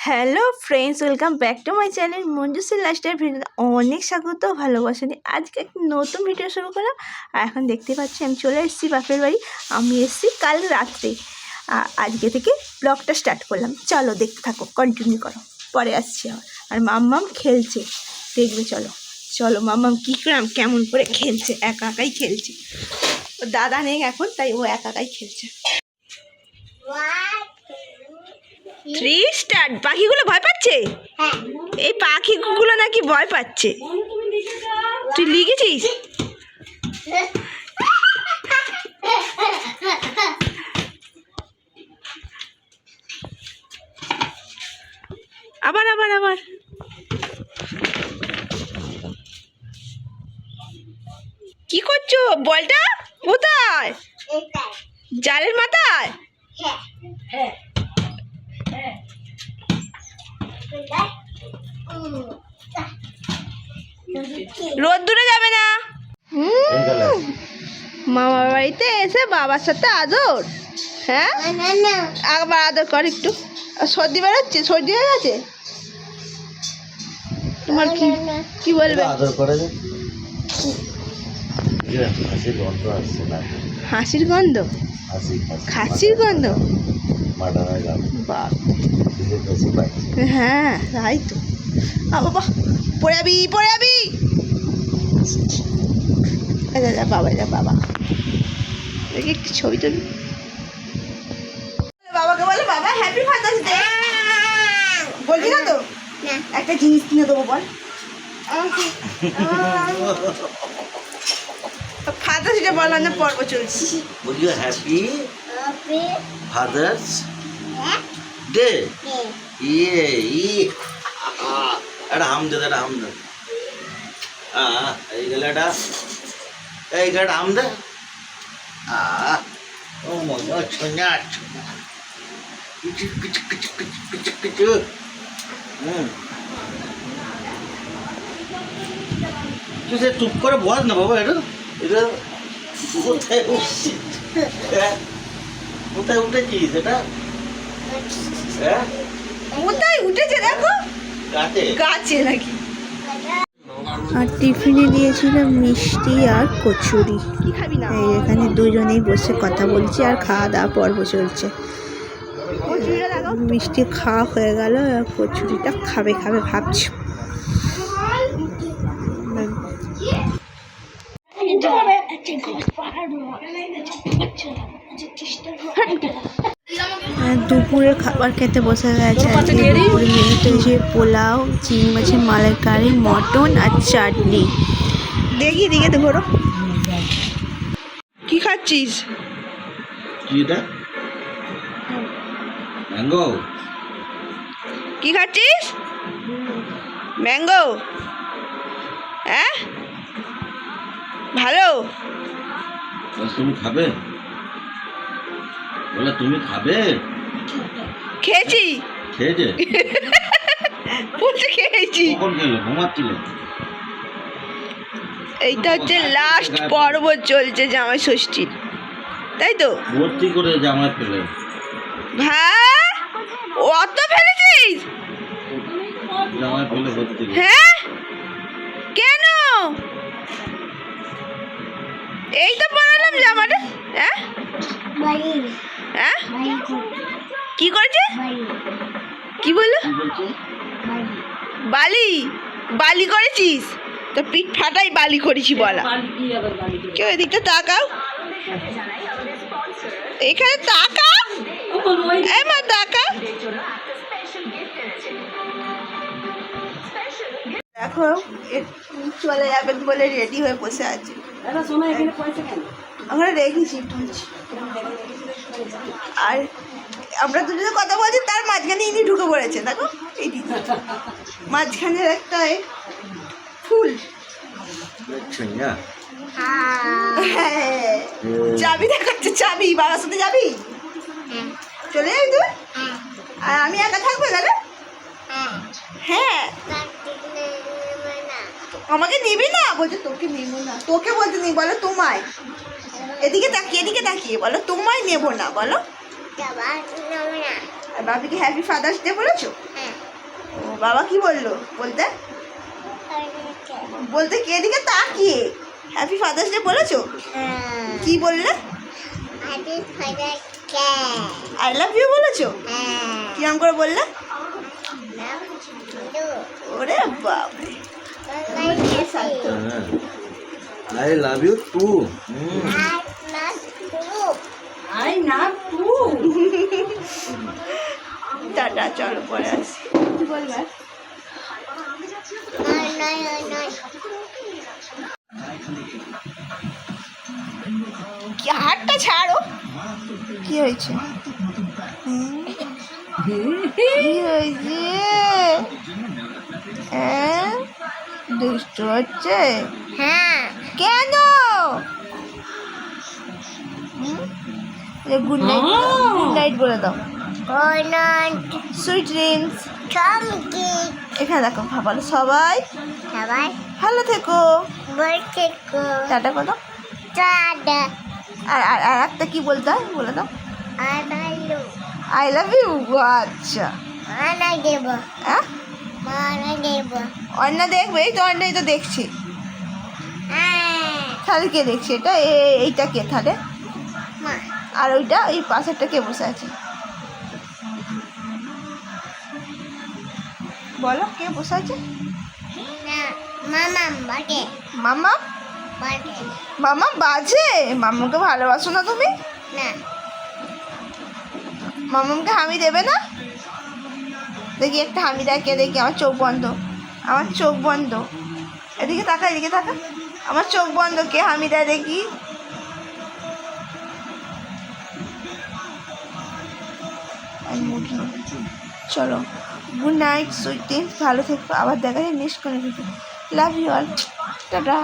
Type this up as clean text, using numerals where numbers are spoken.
Hello friends, welcome back to my channel Manjushree lifestyle. ভিডিওতে অনেক স্বাগত, ভালোবাসা নিয়ে আজকে একটি নতুন ভিডিও শুরু করলাম। আর এখন দেখতে পাচ্ছি আমি চলে এসেছি বাপের বাড়ি। আমি এসেছি কাল রাত্রে, আজকে থেকে ব্লগটা স্টার্ট করলাম। চলো দেখতে থাকো, কন্টিনিউ করো, পরে আসছি। আর মাম্মাম খেলছে, দেখবে। চলো চলো, মাম্মাম কী করে কেমন করে খেলছে, একা একাই খেলছে। ও দাদা নেই এখন, তাই ও একা একাই খেলছে। 3 স্টার্ট। পাখিগুলো ভয় পাচ্ছে? এই পাখিগুলো নাকি ভয় পাচ্ছে। তুই লিখেছিস? আবার আবার আবার কি করছো? বলটা কোথায়? জালের মাথায়? রোদ্দুরে যাবে না। মামার বাড়িতে এসে বাবার সাথে আদর। হ্যাঁ, আবার আদর কর একটু। সর্দি বেরোচ্ছে, সর্দি হয়ে গেছে তোমার? কি বলবে? আদর করে হাসির গন্ধ, খাসির গন্ধ। হ্যাঁ তাই তো। বাবা পড়ে যাবি, পড়ে যাবি। বাবা যা, বাবা দেখি একটু ছবি তুলি। বাবাকে বলে বাবা হ্যাপি ফাদার্স ডে। বলছি না তো, একটা জিনিস কিনে দেবো বল। ফাদার্স ডে বলার না পর্ব চলছে। বলিও হ্যাপি ফাদার্স ডে। এটা হামদে, এটা হামদে। এই গেলে এটা, এই গেটা হামদে। ও মজা ছন্যা কিছু কিছু কিছু কিছু কিছু কিছু। তুই সে চুপ করে বস না বাবা। এটা এটা কোথায় উঠছিস? কোথায় উঠেছিস? এটা কোথায় উঠেছে দেখো, গাছে, গাছে নাকি। আর টিফিনে দিয়েছিলাম মিষ্টি আর কচুরি। কি খাবি না? এই এখানে দুজনেই বসে কথা বলছি আর খাওয়া দাওয়া পর্ব চলছে। মিষ্টি খাওয়া হয়ে গেল, আর কচুরিটা খাবে খাবে ভাবছি। দুপুরের খাবার খেতে বসে গেছে। দুপুরে মেনুতে এসে পোলাও, চিংড়ি মাছের মালাইকারি, মটন আর চাটনি। দেখি দিকে তো ঘোরো। কি খাচ্ছিস? ম্যাঙ্গো। কি খাচ্ছিস? ম্যাঙ্গো? হ্যাঁ ভালো। তুমি খাবে? বলে তুমি খাবে? খেয়েছি। খেয়েছে? বলছে খেয়েছি। কখন খেলো? ঘুমাচ্ছিলে? এইটা হচ্ছে লাস্ট পর্ব চলছে জামাই ষষ্ঠীর, তাই তো? ভর্তি করে জামাই ফেলে। ভাই অত ফেলেছিস? জামাই ফেলে ভর্তি। হ্যাঁ কেন? এই তো বানালাম জামাটা। হ্যাঁ হ্যাঁ কি করেছে? কি বললো? বালি? বালি করেছিস? তো পিঠ ফাটাই বালি করেছি বলা। কেউ এদিকটা তাকাও, এখানে তাকাও, এমা তাকাও। দেখো চলে যাবেন বলে রেডি হয়ে বসে আছে। আমরা রেখেছি আর আমরা দুজনে কথা বলছি, তার মাঝখানে ইনি ঢুকে পড়েছে। দেখো এইটি মাঝখানের একটা ফুল। চাবি দেখাচ্ছে, চাবি। বাবার সাথে যাবি? চলে যাবি তুই? আর আমি একা থাকবো দাদা? হ্যাঁ আমাকে নিবি না? বলছে তোকে নেব না। তোকে বলতে নেই, বলো তোমায়। এদিকে তাকিয়ে, এদিকে তাকিয়ে বলো তোমায় নেব না। বলো আর বাপিকে হ্যাপি ফাদার্স ডে বলেছো? ও বাবা কি বললো বলতে? বলতে কে দিকে তাকিয়ে হ্যাপি ফাদার্স ডে বলেছো? কি বললে? আই লাভ ইউ বলেছো? কিরম করে বললে? ওরে বাপরে, I love you too. I love too. টাটা, চলো পরে আসি। কি বলবে? কি হাতটা ছাড়ো। কি হয়েছে? কি হয়েছে? দুষ্ট হচ্ছে? হ্যাঁ কেন? গুড নাইট, গুড নাইট বলে দাও। Sweet dreams. চমকি এখানে দেখো ভালো সবাই সবাই ভালো থেকো। বলছে টাটা করো। টাটা আর আর আর একটা কি বলতে হয় বলে দাও। আর ভালো আই লাভ ইউ। আচ্ছা, মানা দেব হ্যাঁ মানা দেব অন্য দেখবে? এই তো অন্যই তো দেখছি। হ্যাঁ তাহলে কে দেখছে এটা? এইটা কে তাহলে? মা আর ওইটা ওই পাশেরটা কে বসে আছে? বলো কে বসে আছে? না মামা বাটে মামা। বাটে মামা বাজে? মামাকে ভালোবাসো না তুমি? না মামাকে হামি দেবে না? দেখি একটা হামি দেখে দেখি। আমার চোখ বন্ধ, আমার চোখ বন্ধ। এদিকে তাকা, এদিকে তাকা। আমার চোখ বন্ধ, কে হামি দেয় দেখি। চলো, গুড নাইট সুইট ড্রিমস, ভালো থেকো। আবার দেখা যায় নেক্সট কোনো video. Love you all, tata.